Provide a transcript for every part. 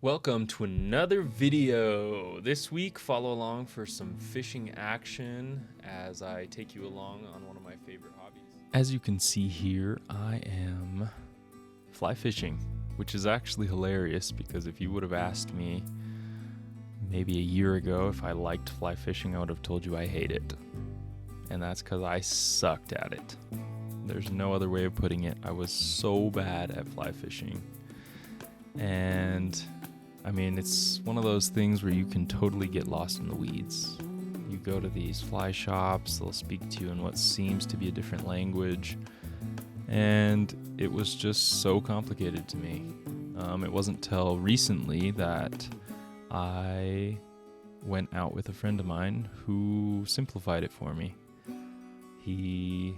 Welcome to another video. This week, follow along for some fishing action as I take you along on one of my favorite hobbies. As you can see here, I am fly fishing, which is actually hilarious because if you would have asked me maybe a year ago if I liked fly fishing, I would have told you I hate it. And that's because I sucked at it. There's no other way of putting it. I was so bad at fly fishing. And I mean, it's one of those things where you can totally get lost in the weeds. You go to these fly shops, they'll speak to you in what seems to be a different language, and it was just so complicated to me. It wasn't till recently that I went out with a friend of mine who simplified it for me. He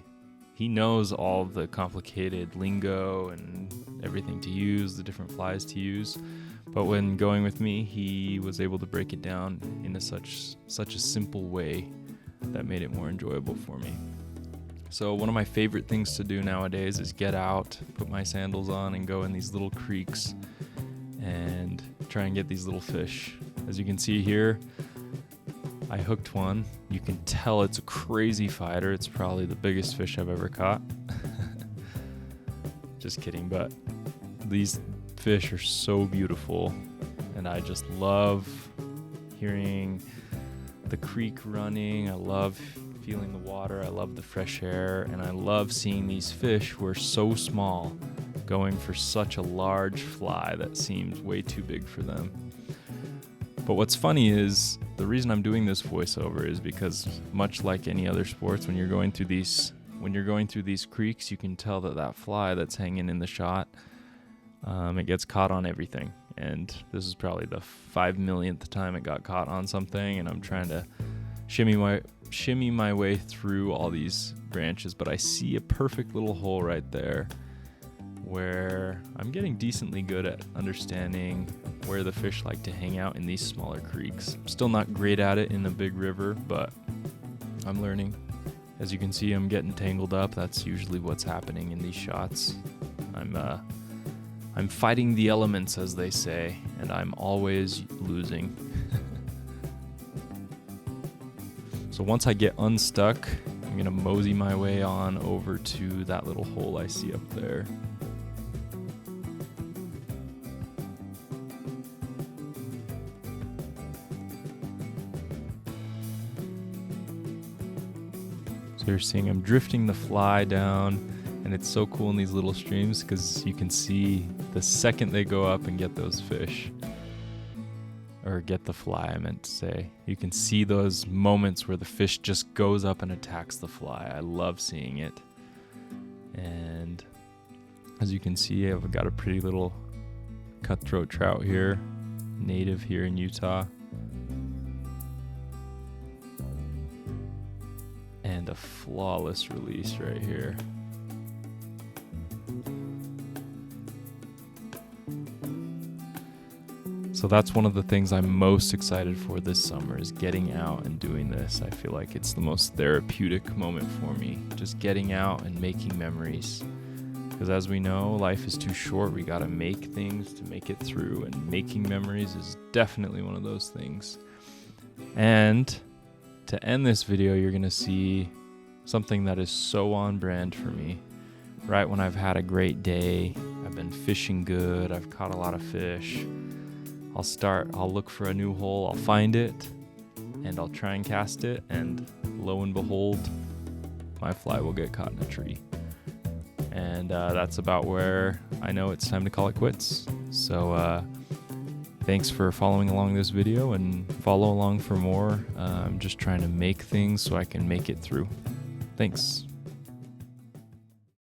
knows all the complicated lingo and everything to use, the different flies to use. But when going with me, he was able to break it down in such a simple way that made it more enjoyable for me. So one of my favorite things to do nowadays is get out, put my sandals on, and go in these little creeks and try and get these little fish. As you can see here, I hooked one. You can tell it's a crazy fighter. It's probably the biggest fish I've ever caught. Just kidding, but these fish are so beautiful, and I just love hearing the creek running. I love feeling the water. I love the fresh air, and I love seeing these fish who are so small going for such a large fly that seems way too big for them. But what's funny is the reason I'm doing this voiceover is because, much like any other sports, when you're going through these creeks, you can tell that fly that's hanging in the shot, it gets caught on everything. And this is probably the 5 millionth time it got caught on something, and I'm trying to shimmy my way through all these branches, but I see a perfect little hole right there where I'm getting decently good at understanding where the fish like to hang out in these smaller creeks. I'm still not great at it in a big river, but I'm learning. As you can see, I'm getting tangled up. That's usually what's happening in these shots. I'm fighting the elements, as they say, and I'm always losing. So once I get unstuck, I'm gonna mosey my way on over to that little hole I see up there. So you're seeing I'm drifting the fly down, and it's so cool in these little streams because you can see the second they go up and get those fish, or get the fly, I meant to say. You can see those moments where the fish just goes up and attacks the fly. I love seeing it. And as you can see, I've got a pretty little cutthroat trout here, native here in Utah. And a flawless release right here. So that's one of the things I'm most excited for this summer, is getting out and doing this. I feel like it's the most therapeutic moment for me, just getting out and making memories. Because as we know, life is too short. We gotta make things to make it through, and making memories is definitely one of those things. And to end this video, you're gonna see something that is so on brand for me. Right when I've had a great day, I've been fishing good, I've caught a lot of fish, I'll look for a new hole, I'll find it, and I'll try and cast it, and lo and behold, my fly will get caught in a tree. And that's about where I know it's time to call it quits. So thanks for following along this video, and follow along for more. I'm just trying to make things so I can make it through. Thanks.